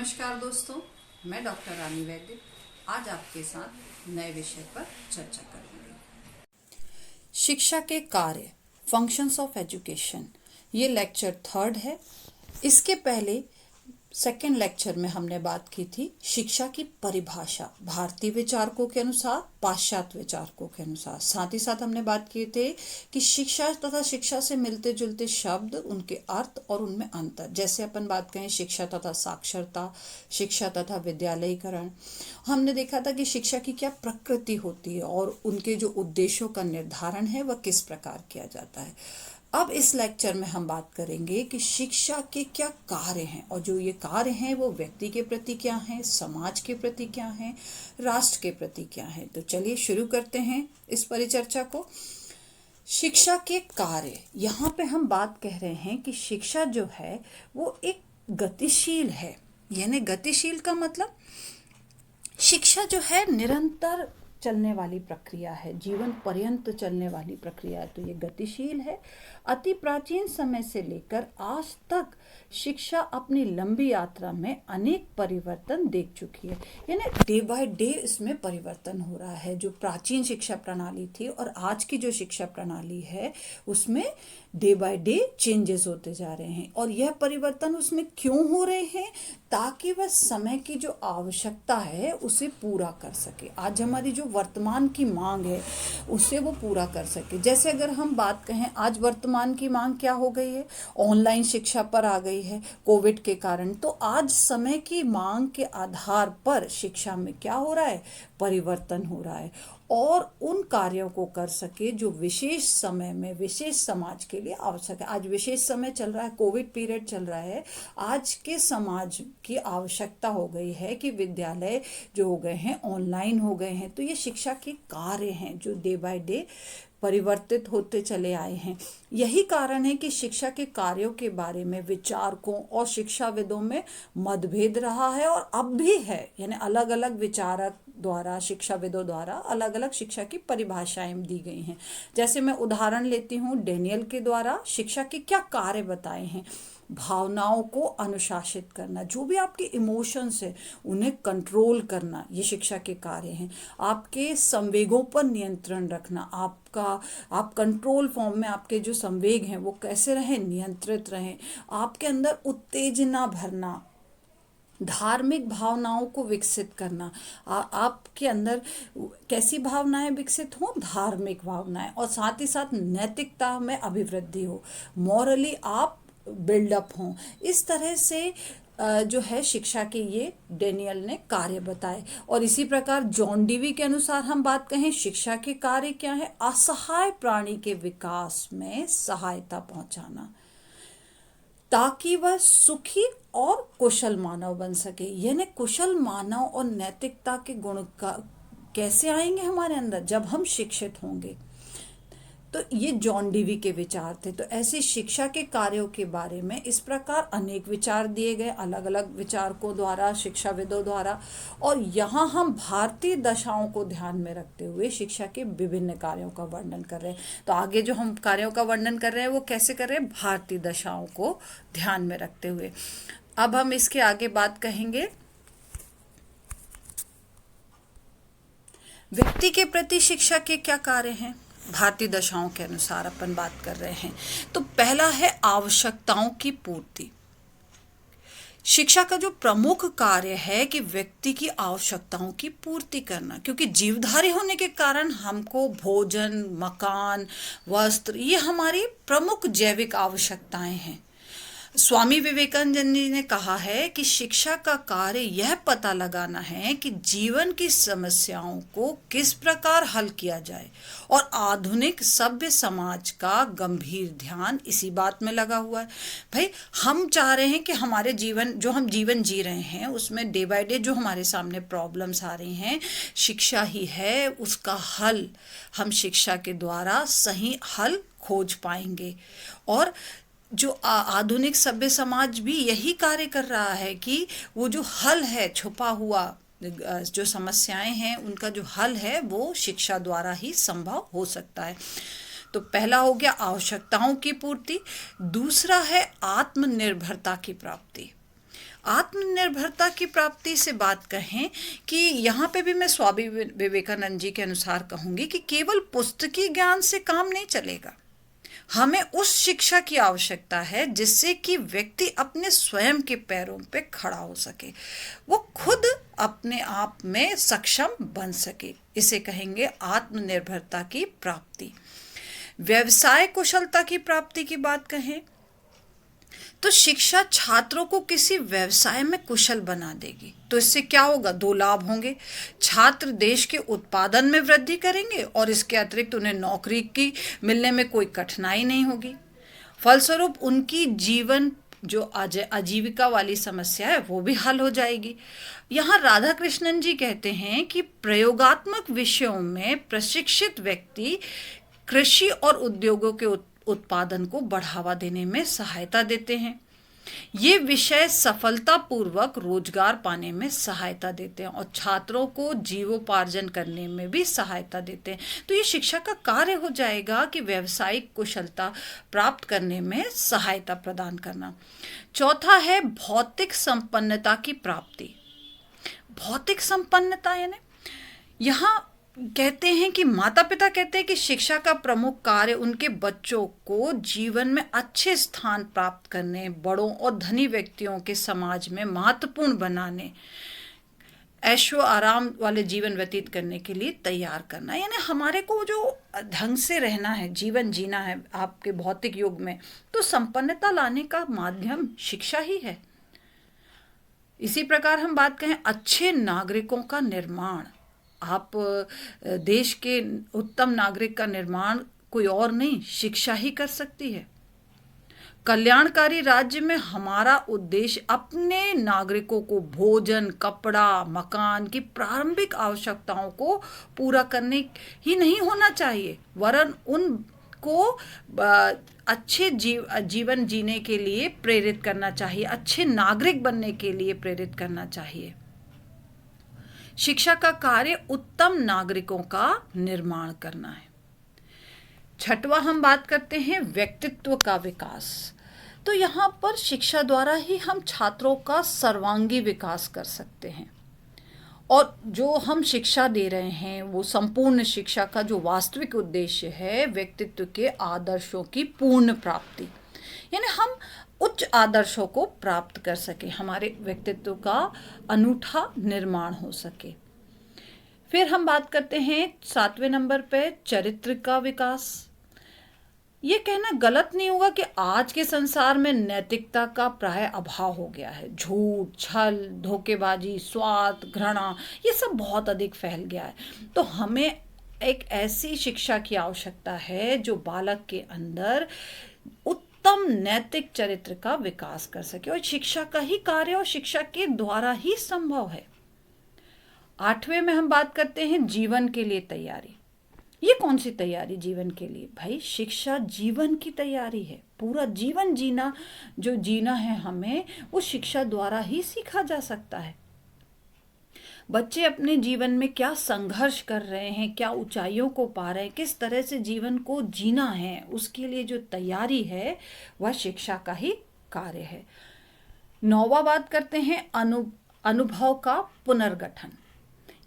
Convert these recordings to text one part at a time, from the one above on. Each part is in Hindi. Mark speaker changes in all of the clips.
Speaker 1: नमस्कार दोस्तों, मैं डॉक्टर रानी वैद्य आज आपके साथ नए विषय पर चर्चा करूंगी। शिक्षा के कार्य, फंक्शंस ऑफ एजुकेशन, ये लेक्चर 3 है। इसके पहले सेकेंड लेक्चर में हमने बात की थी शिक्षा की परिभाषा भारतीय विचारकों के अनुसार, पाश्चात्य विचारकों के अनुसार। साथ ही साथ हमने बात किए थे कि शिक्षा तथा शिक्षा से मिलते जुलते शब्द, उनके अर्थ और उनमें अंतर। जैसे अपन बात करें शिक्षा तथा साक्षरता, शिक्षा तथा विद्यालयीकरण। हमने देखा था कि शिक्षा की क्या प्रकृति होती है और उनके जो उद्देश्यों का निर्धारण है वह किस प्रकार किया जाता है। अब इस लेक्चर में हम बात करेंगे कि शिक्षा के क्या कार्य हैं, और जो ये कार्य हैं वो व्यक्ति के प्रति क्या हैं, समाज के प्रति क्या हैं, राष्ट्र के प्रति क्या हैं। तो चलिए शुरू करते हैं इस परिचर्चा को। शिक्षा के कार्य, यहाँ पे हम बात कह रहे हैं कि शिक्षा जो है वो एक गतिशील है। यानी गतिशील का मतलब शिक्षा जो है निरंतर चलने वाली प्रक्रिया है, जीवन पर्यंत चलने वाली प्रक्रिया है। तो ये गतिशील है। अति प्राचीन समय से लेकर आज तक शिक्षा अपनी लंबी यात्रा में अनेक परिवर्तन देख चुकी है। यानी डे बाय डे इसमें परिवर्तन हो रहा है। जो प्राचीन शिक्षा प्रणाली थी और आज की जो शिक्षा प्रणाली है उसमें डे बाय डे चेंजेस होते जा रहे हैं। और यह परिवर्तन उसमें क्यों हो रहे हैं? ताकि वह समय की जो आवश्यकता है उसे पूरा कर सके। आज हमारी जो वर्तमान की मांग है उसे वो पूरा कर सके। जैसे अगर हम बात कहें, आज वर्तमान की मांग क्या हो गई है? ऑनलाइन शिक्षा पर आ गई है कोविड के कारण। तो आज समय की मांग के आधार पर शिक्षा में क्या हो रहा है? परिवर्तन हो रहा है, और उन कार्यों को कर सके जो विशेष समय में विशेष समाज के लिए आवश्यक है। आज विशेष समय चल रहा है, कोविड पीरियड चल रहा है। आज के समाज की आवश्यकता हो गई है कि विद्यालय जो हो गए हैं ऑनलाइन हो गए हैं। तो ये शिक्षा के कार्य हैं जो डे बाय डे परिवर्तित होते चले आए हैं। यही कारण है कि शिक्षा के कार्यों के बारे में विचारकों और शिक्षाविदों में मतभेद रहा है और अब भी है। यानी अलग अलग विचारक द्वारा, शिक्षाविदों द्वारा अलग अलग शिक्षा की परिभाषाएं दी गई हैं। जैसे मैं उदाहरण लेती हूँ, डेनियल के द्वारा शिक्षा के क्या कार्य बताए हैं। भावनाओं को अनुशासित करना, जो भी आपके इमोशंस है उन्हें कंट्रोल करना, ये शिक्षा के कार्य हैं। आपके संवेगों पर नियंत्रण रखना, आप कंट्रोल फॉर्म में आपके जो संवेग हैं वो कैसे रहें? नियंत्रित रहें। आपके अंदर उत्तेजना भरना, धार्मिक भावनाओं को विकसित करना। आपके अंदर कैसी भावनाएं विकसित हों? धार्मिक भावनाएं। और साथ ही साथ नैतिकता में अभिवृद्धि हो, मॉरली आप बिल्डअप हों। इस तरह से जो है शिक्षा के ये डेनियल ने कार्य बताए। और इसी प्रकार जॉन डीवी के अनुसार हम बात कहें, शिक्षा के कार्य क्या है? असहाय प्राणी के विकास में सहायता पहुंचाना ताकि वह सुखी और कुशल मानव बन सके। यानी कुशल मानव और नैतिकता के गुण का कैसे आएंगे हमारे अंदर? जब हम शिक्षित होंगे। तो ये जॉन डीवी के विचार थे। तो ऐसे शिक्षा के कार्यों के बारे में इस प्रकार अनेक विचार दिए गए अलग अलग विचारकों द्वारा, शिक्षाविदों द्वारा। और यहाँ हम भारतीय दशाओं को ध्यान में रखते हुए शिक्षा के विभिन्न कार्यों का वर्णन कर रहे हैं। तो आगे जो हम कार्यों का वर्णन कर रहे हैं वो कैसे कर रहे हैं? भारतीय दशाओं को ध्यान में रखते हुए। अब हम इसके आगे बात कहेंगे व्यक्ति के प्रति शिक्षा के क्या कार्य हैं। भारतीय दशाओं के अनुसार अपन बात कर रहे हैं। तो पहला है आवश्यकताओं की पूर्ति। शिक्षा का जो प्रमुख कार्य है कि व्यक्ति की आवश्यकताओं की पूर्ति करना, क्योंकि जीवधारी होने के कारण हमको भोजन, मकान, वस्त्र, ये हमारी प्रमुख जैविक आवश्यकताएं हैं। स्वामी विवेकानंद जी ने कहा है कि शिक्षा का कार्य यह पता लगाना है कि जीवन की समस्याओं को किस प्रकार हल किया जाए, और आधुनिक सभ्य समाज का गंभीर ध्यान इसी बात में लगा हुआ है। भाई, हम चाह रहे हैं कि हमारे जीवन, जो हम जीवन जी रहे हैं उसमें डे बाय डे जो हमारे सामने प्रॉब्लम्स आ रही हैं, शिक्षा ही है उसका हल। हम शिक्षा के द्वारा सही हल खोज पाएंगे। और जो आधुनिक सभ्य समाज भी यही कार्य कर रहा है कि वो जो हल है, छुपा हुआ जो समस्याएं हैं उनका जो हल है वो शिक्षा द्वारा ही संभव हो सकता है। तो पहला हो गया आवश्यकताओं की पूर्ति। दूसरा है आत्मनिर्भरता की प्राप्ति। आत्मनिर्भरता की प्राप्ति से बात कहें कि यहाँ पे भी मैं स्वामी विवेकानंद जी के अनुसार कहूँगी कि केवल पुस्तकीय ज्ञान से काम नहीं चलेगा। हमें उस शिक्षा की आवश्यकता है जिससे कि व्यक्ति अपने स्वयं के पैरों पे खड़ा हो सके, वो खुद अपने आप में सक्षम बन सके। इसे कहेंगे आत्मनिर्भरता की प्राप्ति। व्यवसाय कुशलता की प्राप्ति की बात कहें तो शिक्षा छात्रों को किसी व्यवसाय में कुशल बना देगी। तो इससे क्या होगा? दो लाभ होंगे। छात्र देश के उत्पादन में वृद्धि करेंगे और इसके अतिरिक्त उन्हें नौकरी की मिलने में कोई कठिनाई नहीं होगी। फलस्वरूप उनकी जीवन जो आजीविका वाली समस्या है वो भी हल हो जाएगी। यहाँ राधा कृष्णन जी कहते हैं कि प्रयोगात्मक विषयों में प्रशिक्षित व्यक्ति कृषि और उद्योगों के उत्पादन को बढ़ावा देने में सहायता देते हैं। ये विषय सफलतापूर्वक रोजगार पाने में सहायता देते हैं और छात्रों को जीवोपार्जन करने में भी सहायता देते हैं। तो ये शिक्षा का कार्य हो जाएगा कि व्यावसायिक कुशलता प्राप्त करने में सहायता प्रदान करना। चौथा है भौतिक संपन्नता की प्राप्ति। भौतिक संपन्नता यानी यहाँ कहते हैं कि माता पिता कहते हैं कि शिक्षा का प्रमुख कार्य उनके बच्चों को जीवन में अच्छे स्थान प्राप्त करने, बड़ों और धनी व्यक्तियों के समाज में महत्वपूर्ण बनाने, ऐशो आराम वाले जीवन व्यतीत करने के लिए तैयार करना। यानी हमारे को जो ढंग से रहना है, जीवन जीना है आपके भौतिक युग में, तो संपन्नता लाने का माध्यम शिक्षा ही है। इसी प्रकार हम बात करें अच्छे नागरिकों का निर्माण। आप देश के उत्तम नागरिक का निर्माण कोई और नहीं, शिक्षा ही कर सकती है। कल्याणकारी राज्य में हमारा उद्देश्य अपने नागरिकों को भोजन, कपड़ा, मकान की प्रारंभिक आवश्यकताओं को पूरा करने ही नहीं होना चाहिए, वरन उनको अच्छे जीवन जीने के लिए प्रेरित करना चाहिए, अच्छे नागरिक बनने के लिए प्रेरित करना चाहिए। शिक्षा का कार्य उत्तम नागरिकों का निर्माण करना है। छठवा हम बात करते हैं व्यक्तित्व का विकास। तो यहाँ पर शिक्षा द्वारा ही हम छात्रों का सर्वांगी विकास कर सकते हैं और जो हम शिक्षा दे रहे हैं वो संपूर्ण शिक्षा का जो वास्तविक उद्देश्य है व्यक्तित्व के आदर्शों की पूर्ण प्राप्ति, यानी हम उच्च आदर्शों को प्राप्त कर सके, हमारे व्यक्तित्व का अनूठा निर्माण हो सके। फिर हम बात करते हैं 7वें नंबर पे चरित्र का विकास। ये कहना गलत नहीं होगा कि आज के संसार में नैतिकता का प्राय अभाव हो गया है। झूठ, छल, धोखेबाजी, स्वार्थ, घृणा, ये सब बहुत अधिक फैल गया है। तो हमें एक ऐसी शिक्षा की आवश्यकता है जो बालक के अंदर उत्तम नैतिक चरित्र का विकास कर सके और शिक्षा का ही कार्य और शिक्षा के द्वारा ही संभव है। 8वें में हम बात करते हैं जीवन के लिए तैयारी। ये कौन सी तैयारी जीवन के लिए? भाई शिक्षा जीवन की तैयारी है। पूरा जीवन जीना जो जीना है हमें, वो शिक्षा द्वारा ही सीखा जा सकता है। बच्चे अपने जीवन में क्या संघर्ष कर रहे हैं, क्या ऊंचाइयों को पा रहे हैं, किस तरह से जीवन को जीना है, उसके लिए जो तैयारी है वह शिक्षा का ही कार्य है। 9वां बात करते हैं अनुभव का पुनर्गठन।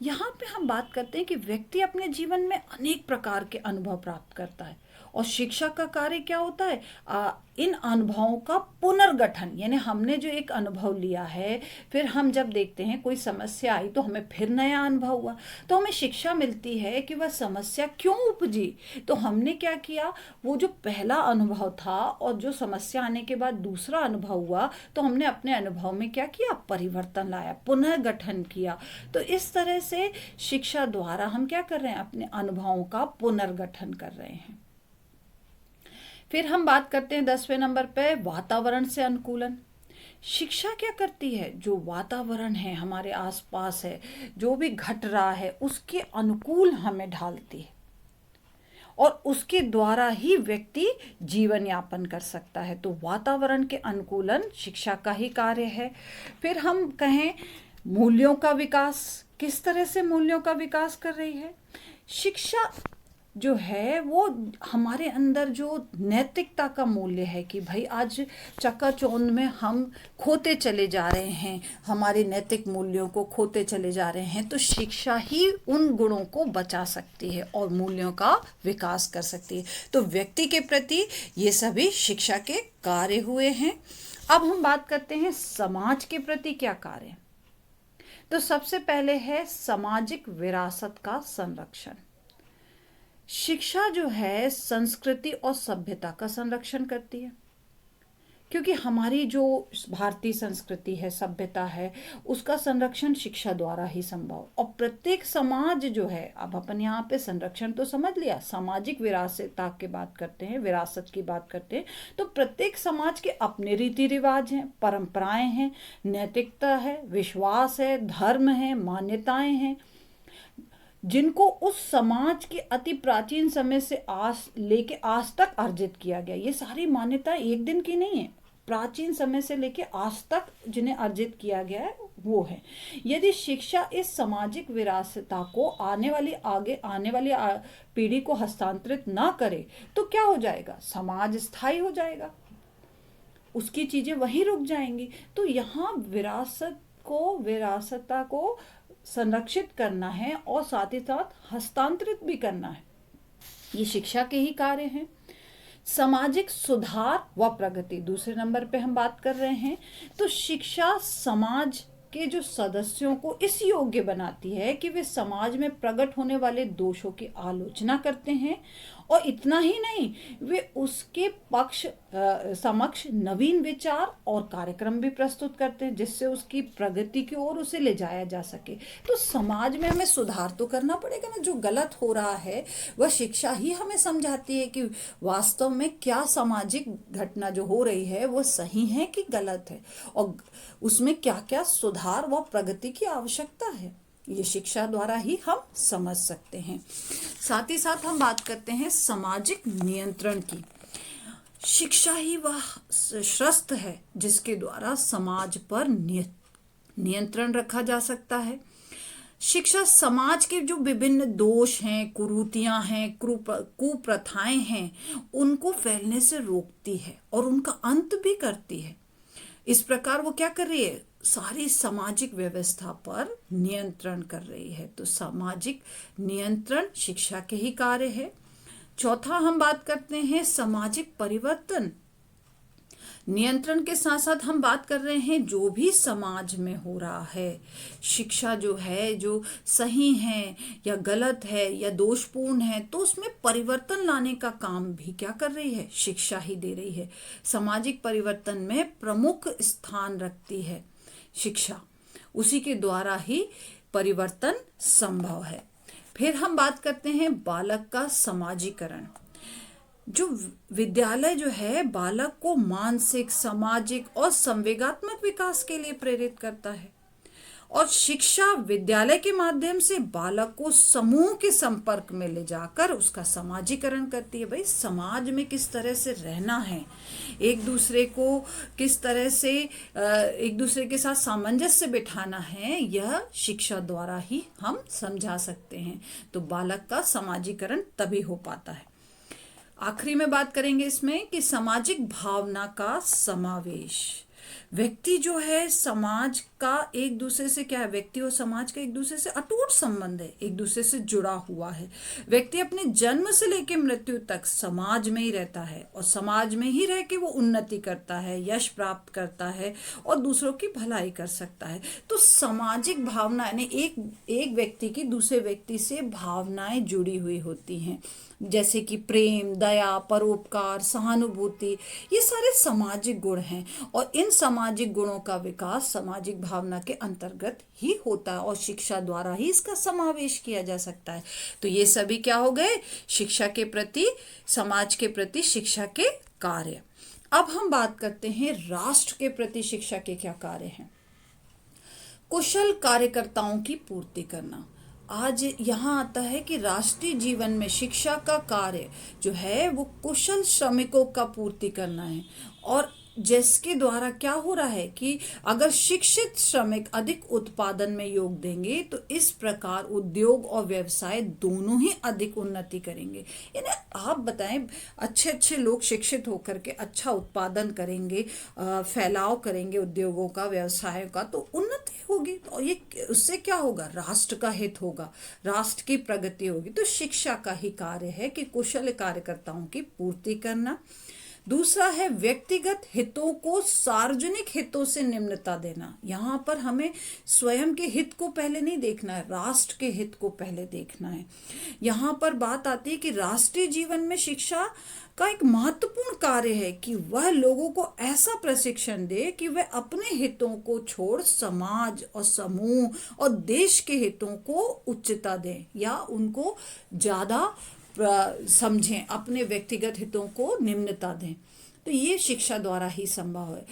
Speaker 1: यहाँ पे हम बात करते हैं कि व्यक्ति अपने जीवन में अनेक प्रकार के अनुभव प्राप्त करता है और शिक्षा का कार्य क्या होता है? इन अनुभवों का पुनर्गठन, यानी हमने जो एक अनुभव लिया है, फिर हम जब देखते हैं कोई समस्या आई तो हमें फिर नया अनुभव हुआ, तो हमें शिक्षा मिलती है कि वह समस्या क्यों उपजी। तो हमने क्या किया, वो जो पहला अनुभव था और जो समस्या आने के बाद दूसरा अनुभव हुआ, तो हमने अपने अनुभव में क्या किया, परिवर्तन लाया, पुनर्गठन किया। तो इस तरह से शिक्षा द्वारा हम क्या कर रहे हैं, अपने अनुभवों का पुनर्गठन कर रहे हैं। फिर हम बात करते हैं 10वें नंबर पे वातावरण से अनुकूलन। शिक्षा क्या करती है? जो वातावरण है हमारे आसपास है, जो भी घट रहा है, उसके अनुकूल हमें ढालती है और उसके द्वारा ही व्यक्ति जीवन यापन कर सकता है। तो वातावरण के अनुकूलन शिक्षा का ही कार्य है। फिर हम कहें मूल्यों का विकास, किस तरह से मूल्यों का विकास कर रही है शिक्षा? जो है वो हमारे अंदर जो नैतिकता का मूल्य है कि भाई आज चकाचौंध में हम खोते चले जा रहे हैं, हमारे नैतिक मूल्यों को खोते चले जा रहे हैं, तो शिक्षा ही उन गुणों को बचा सकती है और मूल्यों का विकास कर सकती है। तो व्यक्ति के प्रति ये सभी शिक्षा के कार्य हुए हैं। अब हम बात करते हैं समाज के प्रति क्या कार्य। तो सबसे पहले है सामाजिक विरासत का संरक्षण। शिक्षा जो है संस्कृति और सभ्यता का संरक्षण करती है, क्योंकि हमारी जो भारतीय संस्कृति है, सभ्यता है, उसका संरक्षण शिक्षा द्वारा ही संभव। और प्रत्येक समाज जो है, अब अपन यहाँ पे संरक्षण तो समझ लिया, सामाजिक विरासत की बात करते हैं, विरासत की बात करते हैं, तो प्रत्येक समाज के अपने रीति रिवाज हैं, परंपराएं हैं, नैतिकता है, विश्वास है, धर्म है, मान्यताएं हैं, जिनको उस समाज के अति प्राचीन समय से आज तक अर्जित किया गया। ये सारी मान्यताएं एक दिन की नहीं है, प्राचीन समय से लेके आज तक जिन्हें अर्जित किया गया है वो है। यदि शिक्षा इस सामाजिक विरासता को आने वाली पीढ़ी को हस्तांतरित ना करे तो क्या हो जाएगा, समाज स्थायी हो जाएगा, उसकी चीजें वहीं रुक जाएंगी। तो यहाँ विरासता को संरक्षित करना है और साथ ही साथ हस्तांतरित भी करना है, ये शिक्षा के ही कार्य हैं। सामाजिक सुधार व प्रगति दूसरे नंबर पे हम बात कर रहे हैं। तो शिक्षा समाज के जो सदस्यों को इस योग्य बनाती है कि वे समाज में प्रकट होने वाले दोषों की आलोचना करते हैं, और इतना ही नहीं, वे उसके समक्ष नवीन विचार और कार्यक्रम भी प्रस्तुत करते हैं, जिससे उसकी प्रगति की ओर उसे ले जाया जा सके। तो समाज में हमें सुधार तो करना पड़ेगा ना, जो गलत हो रहा है वह शिक्षा ही हमें समझाती है कि वास्तव में क्या सामाजिक घटना जो हो रही है वो सही है कि गलत है, और उसमें क्या क्या सुधार व प्रगति की आवश्यकता है, ये शिक्षा द्वारा ही हम समझ सकते हैं। साथ ही साथ हम बात करते हैं सामाजिक नियंत्रण की। शिक्षा ही वह शस्त्र है जिसके द्वारा समाज पर नियंत्रण रखा जा सकता है। शिक्षा समाज के जो विभिन्न दोष हैं, कुरीतियां हैं, कुप्रथाएं हैं, उनको फैलने से रोकती है और उनका अंत भी करती है। इस प्रकार वो क्या कर रही है, सारी सामाजिक व्यवस्था पर नियंत्रण कर रही है। तो सामाजिक नियंत्रण शिक्षा के ही कार्य है। चौथा हम बात करते हैं सामाजिक परिवर्तन। नियंत्रण के साथ साथ हम बात कर रहे हैं जो भी समाज में हो रहा है, शिक्षा जो है जो सही है या गलत है या दोषपूर्ण है, तो उसमें परिवर्तन लाने का काम भी क्या कर रही है, शिक्षा ही दे रही है। सामाजिक परिवर्तन में प्रमुख स्थान रखती है शिक्षा, उसी के द्वारा ही परिवर्तन संभव है। फिर हम बात करते हैं बालक का समाजीकरण। जो विद्यालय जो है बालक को मानसिक, सामाजिक और संवेगात्मक विकास के लिए प्रेरित करता है, और शिक्षा विद्यालय के माध्यम से बालक को समूह के संपर्क में ले जाकर उसका समाजीकरण करती है। भाई समाज में किस तरह से रहना है, एक दूसरे को किस तरह से एक दूसरे के साथ सामंजस्य बिठाना है, यह शिक्षा द्वारा ही हम समझा सकते हैं। तो बालक का समाजीकरण तभी हो पाता है। आखिरी में बात करेंगे इसमें कि सामाजिक भावना का समावेश। व्यक्ति जो है समाज का एक दूसरे से क्या है, व्यक्ति और समाज का एक दूसरे से अटूट संबंध है, एक दूसरे से जुड़ा हुआ है। व्यक्ति अपने जन्म से लेकर मृत्यु तक समाज में ही रहता है, और समाज में ही रह के वो उन्नति करता है, यश प्राप्त करता है और दूसरों की भलाई कर सकता है। तो सामाजिक भावना यानी एक व्यक्ति की दूसरे व्यक्ति से भावनाएं जुड़ी हुई होती हैं, जैसे कि प्रेम, दया, परोपकार, सहानुभूति, ये सारे सामाजिक गुण हैं, और इन सामाजिक गुणों का विकास सामाजिक भावना के अंतर्गत ही होता है, और शिक्षा द्वारा ही इसका समावेश किया जा सकता है। तो ये सभी क्या हो गए, शिक्षा के प्रति, समाज के प्रति शिक्षा के कार्य। अब हम बात करते हैं राष्ट्र के प्रति शिक्षा के क्या कार्य हैं। कुशल कार्यकर्ताओं की पूर्ति करना। आज यहाँ आता है कि राष्ट्रीय जीवन में शिक्षा का कार्य जो है वो कुशल श्रमिकों का पूर्ति करना है, और जिसके द्वारा क्या हो रहा है कि अगर शिक्षित श्रमिक अधिक उत्पादन में योग देंगे तो इस प्रकार उद्योग और व्यवसाय दोनों ही अधिक उन्नति करेंगे। यानी आप बताएं, अच्छे अच्छे लोग शिक्षित होकर के अच्छा उत्पादन करेंगे, फैलाव करेंगे उद्योगों का, व्यवसायों का, तो उन्नति होगी। तो ये उससे क्या होगा, राष्ट्र का हित होगा, राष्ट्र की प्रगति होगी। तो शिक्षा का ही कार्य है कि कुशल कार्यकर्ताओं की पूर्ति करना। दूसरा है व्यक्तिगत हितों को सार्वजनिक हितों से निम्नता देना। यहाँ पर हमें स्वयं के हित को पहले नहीं देखना है, राष्ट्र के हित को पहले देखना है। यहाँ पर बात आती है कि राष्ट्रीय जीवन में शिक्षा का एक महत्वपूर्ण कार्य है कि वह लोगों को ऐसा प्रशिक्षण दे कि वह अपने हितों को छोड़ समाज और समूह और देश के हितों को उच्चता दें या उनको ज़्यादा समझें, अपने व्यक्तिगत हितों को निम्नता दें। तो ये शिक्षा द्वारा ही संभव है।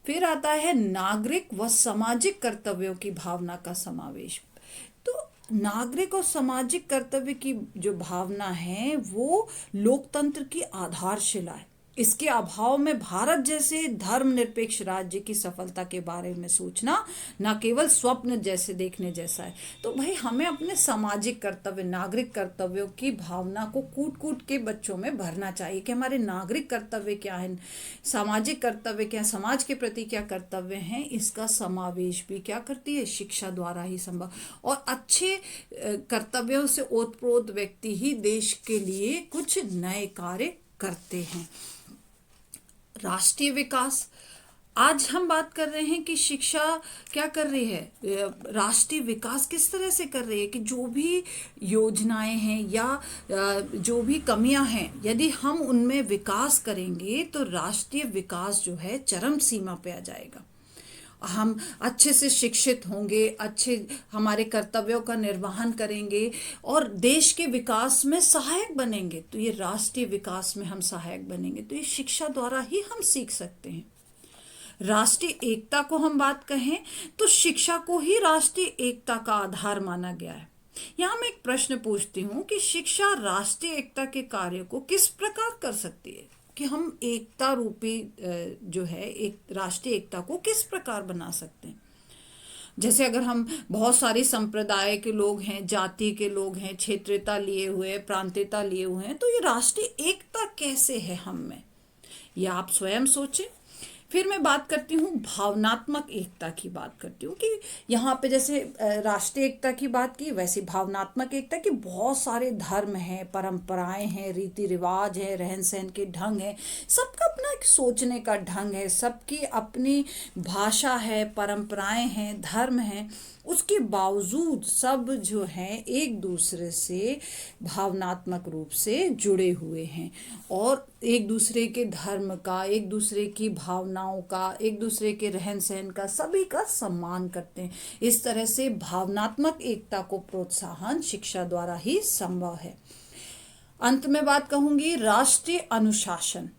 Speaker 1: फिर आता है नागरिक व सामाजिक कर्तव्यों की भावना का समावेश। तो नागरिक और सामाजिक कर्तव्य की जो भावना है वो लोकतंत्र की आधारशिला है। इसके अभाव में भारत जैसे धर्मनिरपेक्ष राज्य की सफलता के बारे में सोचना न केवल स्वप्न जैसे देखने जैसा है। तो भाई हमें अपने सामाजिक कर्तव्य, नागरिक कर्तव्यों की भावना को कूट कूट के बच्चों में भरना चाहिए कि हमारे नागरिक कर्तव्य क्या है, सामाजिक कर्तव्य क्या है, समाज के प्रति क्या कर्तव्य हैं। इसका समावेश भी क्या करती है, शिक्षा द्वारा ही संभव। और अच्छे कर्तव्यों से ओतप्रोत व्यक्ति ही देश के लिए कुछ नए कार्य करते हैं। राष्ट्रीय विकास, आज हम बात कर रहे हैं कि शिक्षा क्या कर रही है, राष्ट्रीय विकास किस तरह से कर रही है कि जो भी योजनाएं हैं या जो भी कमियां हैं, यदि हम उनमें विकास करेंगे तो राष्ट्रीय विकास जो है चरम सीमा पे आ जाएगा। हम अच्छे से शिक्षित होंगे, अच्छे हमारे कर्तव्यों का निर्वहन करेंगे और देश के विकास में सहायक बनेंगे। तो ये राष्ट्रीय विकास में हम सहायक बनेंगे, तो ये शिक्षा द्वारा ही हम सीख सकते हैं। राष्ट्रीय एकता को हम बात कहें तो शिक्षा को ही राष्ट्रीय एकता का आधार माना गया है। यहाँ मैं एक प्रश्न पूछती हूँ कि शिक्षा राष्ट्रीय एकता के कार्य को किस प्रकार कर सकती है, कि हम एकता रूपी जो है एक राष्ट्रीय एकता को किस प्रकार बना सकते हैं। जैसे अगर हम बहुत सारी संप्रदाय के लोग हैं, जाति के लोग हैं, क्षेत्रीयता लिए हुए, प्रांतीयता लिए हुए हैं, तो ये राष्ट्रीय एकता कैसे है हम में, यह आप स्वयं सोचें। फिर मैं बात करती हूँ भावनात्मक एकता की बात करती हूँ कि यहाँ पे जैसे राष्ट्रीय एकता की बात की, वैसे भावनात्मक एकता की बहुत सारे धर्म हैं, परंपराएं हैं, रीति रिवाज है, रहन सहन के ढंग है, सबका अपना एक सोचने का ढंग है, सबकी अपनी भाषा है, परंपराएं हैं, धर्म हैं। उसके बावजूद सब जो हैं एक दूसरे से भावनात्मक रूप से जुड़े हुए हैं और एक दूसरे के धर्म का, एक दूसरे की भावनाओं का, एक दूसरे के रहन सहन का, सभी का सम्मान करते हैं। इस तरह से भावनात्मक एकता को प्रोत्साहन शिक्षा द्वारा ही संभव है। अंत में बात कहूंगी राष्ट्रीय अनुशासन।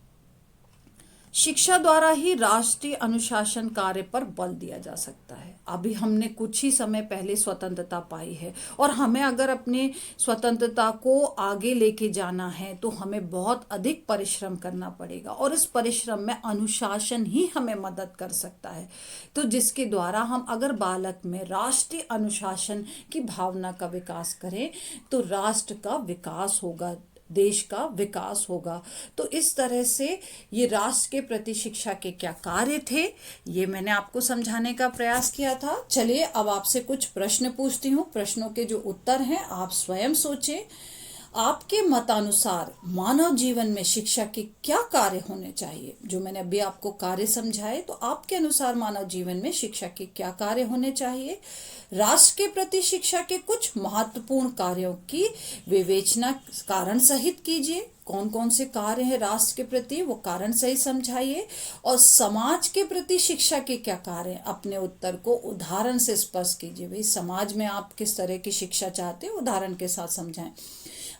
Speaker 1: शिक्षा द्वारा ही राष्ट्रीय अनुशासन कार्य पर बल दिया जा सकता है। अभी हमने कुछ ही समय पहले स्वतंत्रता पाई है और हमें अगर अपनी स्वतंत्रता को आगे लेके जाना है तो हमें बहुत अधिक परिश्रम करना पड़ेगा और इस परिश्रम में अनुशासन ही हमें मदद कर सकता है। तो जिसके द्वारा हम अगर बालक में राष्ट्रीय अनुशासन की भावना का विकास करें तो राष्ट्र का विकास होगा, देश का विकास होगा। तो इस तरह से ये राष्ट्र के प्रति शिक्षा के क्या कार्य थे, ये मैंने आपको समझाने का प्रयास किया था। चलिए अब आपसे कुछ प्रश्न पूछती हूँ। प्रश्नों के जो उत्तर हैं आप स्वयं सोचें। आपके मतानुसार मानव जीवन में शिक्षा के क्या कार्य होने चाहिए? जो मैंने अभी आपको कार्य समझाए, तो आपके अनुसार मानव जीवन में शिक्षा के क्या कार्य होने चाहिए? राष्ट्र के प्रति शिक्षा के कुछ महत्वपूर्ण कार्यों की विवेचना कारण सहित कीजिए। कौन कौन से कार्य हैं राष्ट्र के प्रति, वो कारण सही समझाइए। और समाज के प्रति शिक्षा के क्या कार्य हैं, अपने उत्तर को उदाहरण से स्पष्ट कीजिए। भाई समाज में आप किस तरह की शिक्षा चाहते हैं, उदाहरण के साथ समझाएं।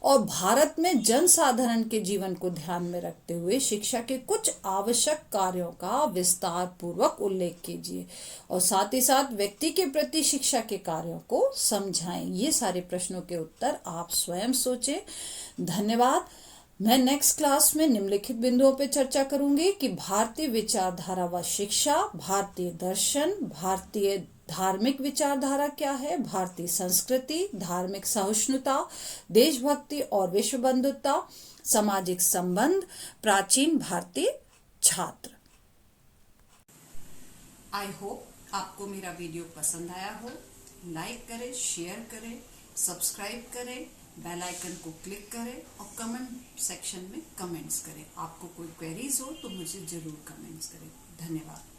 Speaker 1: और भारत में जनसाधारण के जीवन को ध्यान में रखते हुए शिक्षा के कुछ आवश्यक कार्यों का विस्तार पूर्वक उल्लेख कीजिए और साथ ही साथ व्यक्ति के प्रति शिक्षा के कार्यों को समझाएं। ये सारे प्रश्नों के उत्तर आप स्वयं सोचें। धन्यवाद। मैं नेक्स्ट क्लास में निम्नलिखित बिंदुओं पर चर्चा करूंगी कि भारतीय विचारधारा व शिक्षा, भारतीय दर्शन, भारतीय धार्मिक विचारधारा क्या है, भारतीय संस्कृति, धार्मिक सहिष्णुता, देशभक्ति और विश्व बंधुता, सामाजिक संबंध, प्राचीन भारतीय छात्र। आई होप आपको मेरा वीडियो पसंद आया हो। लाइक करें, शेयर करें, सब्सक्राइब करें, बेल आइकन को क्लिक करें और कमेंट सेक्शन में कमेंट्स करें। आपको कोई क्वेरीज हो तो मुझे जरूर कमेंट्स करें। धन्यवाद।